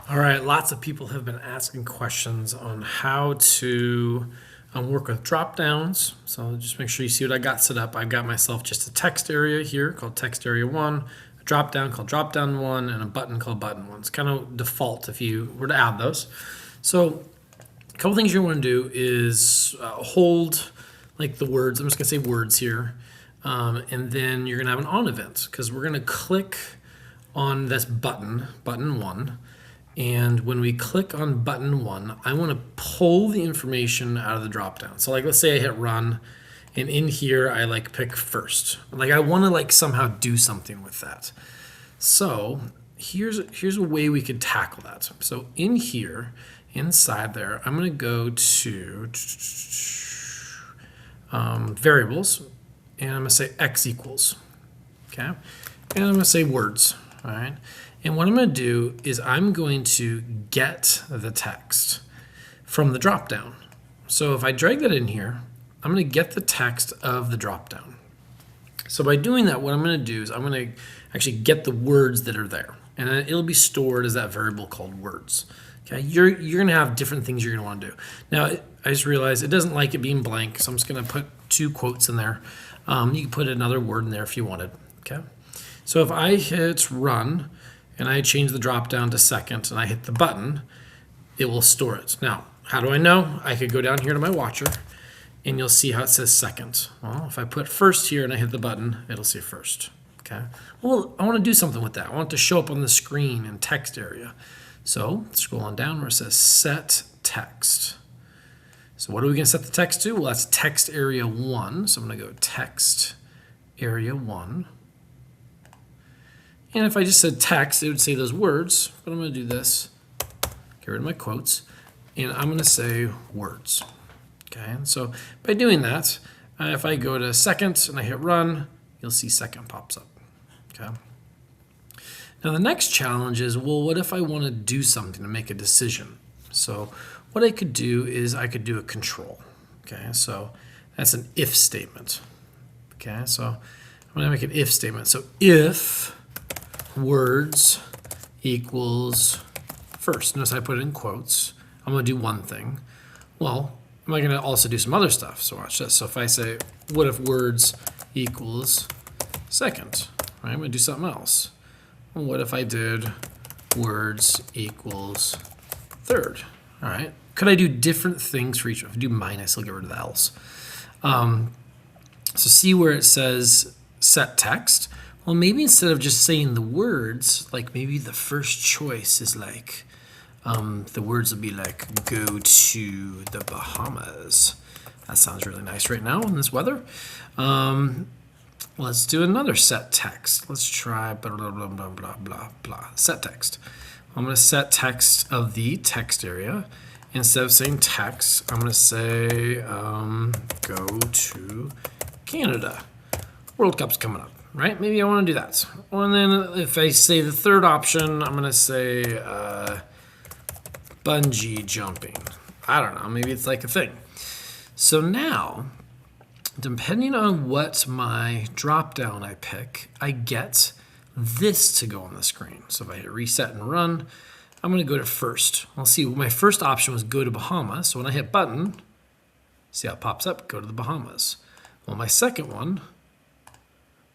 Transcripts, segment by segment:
All right, lots of people have been asking questions on how to work with drop downs. So just make sure you see what I got set up. I've got myself just a text area here called text area 1, a drop down called drop down 1, and a button called button 1. It's kind of default if you were to add those. So a couple things you want to do is hold like the words. I'm just going to say words here. And then you're going to have an on event because we're going to click on this button 1. And when we click on button 1, I want to pull the information out of the dropdown. So like, let's say I hit run, and in here I like pick first. Like I want to like somehow do something with that. So here's a way we could tackle that. So in here, inside there, I'm going to go to variables, and I'm going to say x equals. Okay, and I'm going to say words. All right. And what I'm going to do is I'm going to get the text from the dropdown. So if I drag that in here, I'm going to get the text of the dropdown. So by doing that, what I'm going to do is I'm going to actually get the words that are there. And then it'll be stored as that variable called words. Okay, you're going to have different things you're going to want to do. Now, I just realized it doesn't like it being blank, so I'm just going to put 2 quotes in there. You can put another word in there if you wanted. Okay, so if I hit run, and I change the drop down to second, and I hit the button, it will store it. Now, how do I know? I could go down here to my watcher, and you'll see how it says second. Well, if I put first here and I hit the button, it'll say first. Okay. Well, I want to do something with that. I want it to show up on the screen in text area. So scroll on down where it says set text. So what are we going to set the text to? Well, that's text area 1. So I'm going to go text area 1. And if I just said text, it would say those words, but I'm going to do this, get rid of my quotes, and I'm going to say words. Okay, and so by doing that, if I go to second and I hit run, you'll see second pops up. Okay. Now the next challenge is, well, what if I want to do something to make a decision? So what I could do is I could do a control. Okay, so that's an if statement. Okay, so I'm going to make an if statement. So if words equals first. Notice I put it in quotes. I'm going to do one thing. Well, am I going to also do some other stuff? So watch this. So if I say, what if words equals second? Right, I'm going to do something else. Well, what if I did words equals third? All right. Could I do different things for each? If I do minus, I'll get rid of the else. So see where it says set text. Well, maybe instead of just saying the words, like maybe the first choice is like, the words will be like, go to the Bahamas. That sounds really nice right now in this weather. Let's do another set text. Let's try blah, blah, blah, blah, blah, blah, blah. Set text. I'm going to set text of the text area. Instead of saying text, I'm going to say, go to Canada. World Cup's coming up. Right? Maybe I want to do that. And then if I say the third option, I'm going to say bungee jumping. I don't know. Maybe it's like a thing. So now, depending on what my drop down I pick, I get this to go on the screen. So if I hit reset and run, I'm going to go to first. I'll see my first option was go to Bahamas. So when I hit button, see how it pops up? Go to the Bahamas. Well, my second one,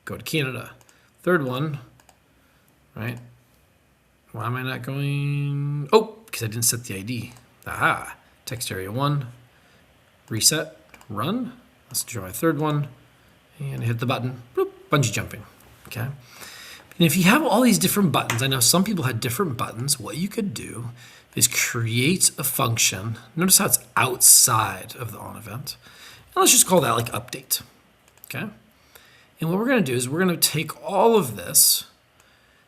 go to Canada. Third one, right? Why am I not going? Oh, because I didn't set the ID. Aha. Text area 1, reset, run. Let's try my third one, and hit the button. Bloop, bungee jumping. Okay. And if you have all these different buttons, I know some people had different buttons. What you could do is create a function. Notice how it's outside of the on event. And let's just call that like update. Okay. And what we're going to do is we're going to take all of this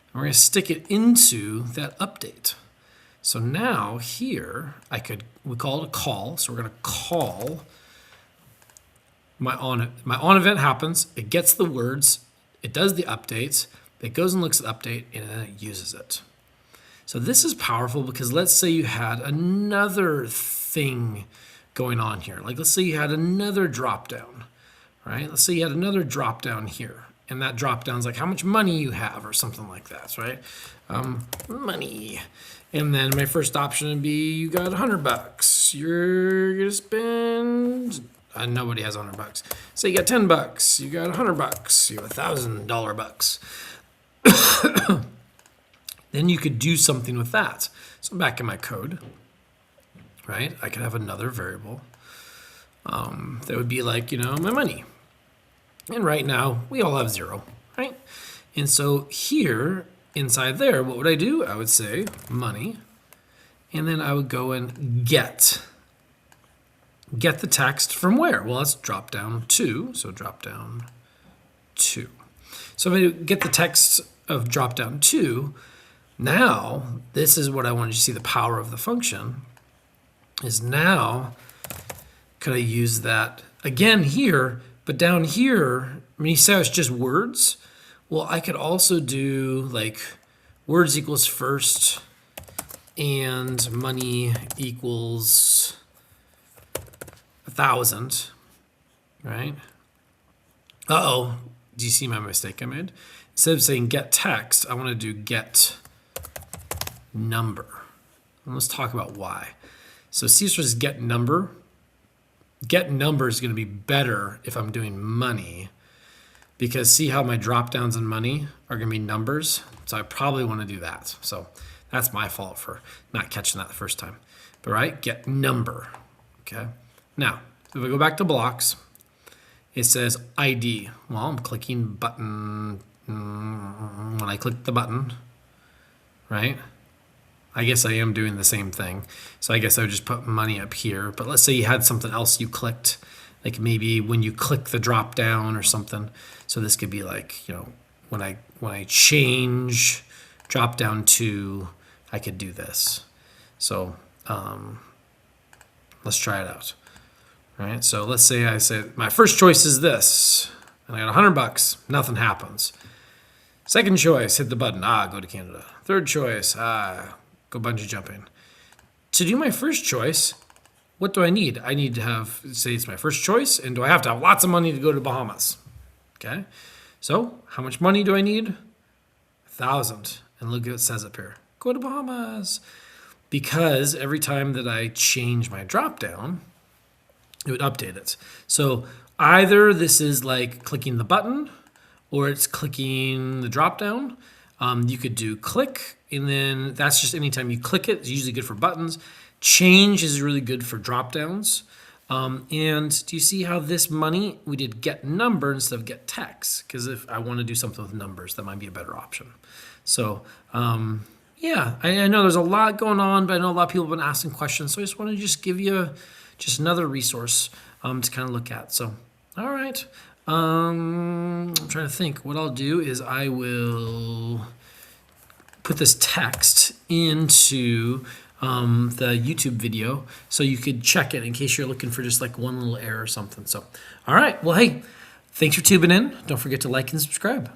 and we're going to stick it into that update. So now here we call it a call. So we're going to call my on event happens. It gets the words. It does the updates. It goes and looks at the update and then it uses it. So this is powerful because let's say you had another thing going on here. Like let's say you had another drop down. Right? Let's say you had another drop down here, And that drop down's like how much money you have or something like that, right? Money. And then my first option would be you got $100. You're gonna spend. Nobody has $100. So you got $10. You got $100. You have $1,000 bucks. Then you could do something with that. So back in my code, right? I could have another variable that would be like, my money. And right now we all have 0, right? And so here inside there, what would I do? I would say money, and then I would go and get the text from where? Well, let's drop down 2. So drop down 2. So if I get the text of drop down 2, now this is what I wanted you to see, the power of the function is now could I use that again here, but down here, I mean, you say it's just words. Well, I could also do like words equals first and money equals 1,000, right? Uh-oh, do you see my mistake I made? Instead of saying get text, I want to do get number. And let's talk about why. So C says get number. Get number is going to be better if I'm doing money, because see how my drop downs in money are going to be numbers. So I probably want to do that. So that's my fault for not catching that the first time. But right, get number. Okay. Now, if I go back to blocks, it says ID. Well, I'm clicking button. When I click the button, right? I guess I am doing the same thing. So I guess I would just put money up here. But let's say you had something else you clicked, like maybe when you click the drop down or something. So this could be like, when I change drop down to, I could do this. So let's try it out. All right. So let's say I said my first choice is this, and I got $100. Nothing happens. Second choice, hit the button. Go to Canada. Third choice, go bungee jumping. To do my first choice, what do I need? I need to have, say it's my first choice, and do I have to have lots of money to go to Bahamas? Okay, so how much money do I need? 1,000. And look what it says up here. Go to Bahamas. Because every time that I change my drop down, it would update it. So either this is like clicking the button, or it's clicking the drop down. You could do click, and then that's just anytime you click it. It's usually good for buttons. Change is really good for drop downs. And do you see how this money, we did get number instead of get text? Because if I want to do something with numbers, that might be a better option. So yeah, I know there's a lot going on, but I know a lot of people have been asking questions. So I just want to just give you just another resource to kind of look at. So, all right. I'm trying to think. What I'll do is I will put this text into the YouTube video so you could check it in case you're looking for just like one little error or something. So, all right. Well, hey, thanks for tuning in. Don't forget to like and subscribe.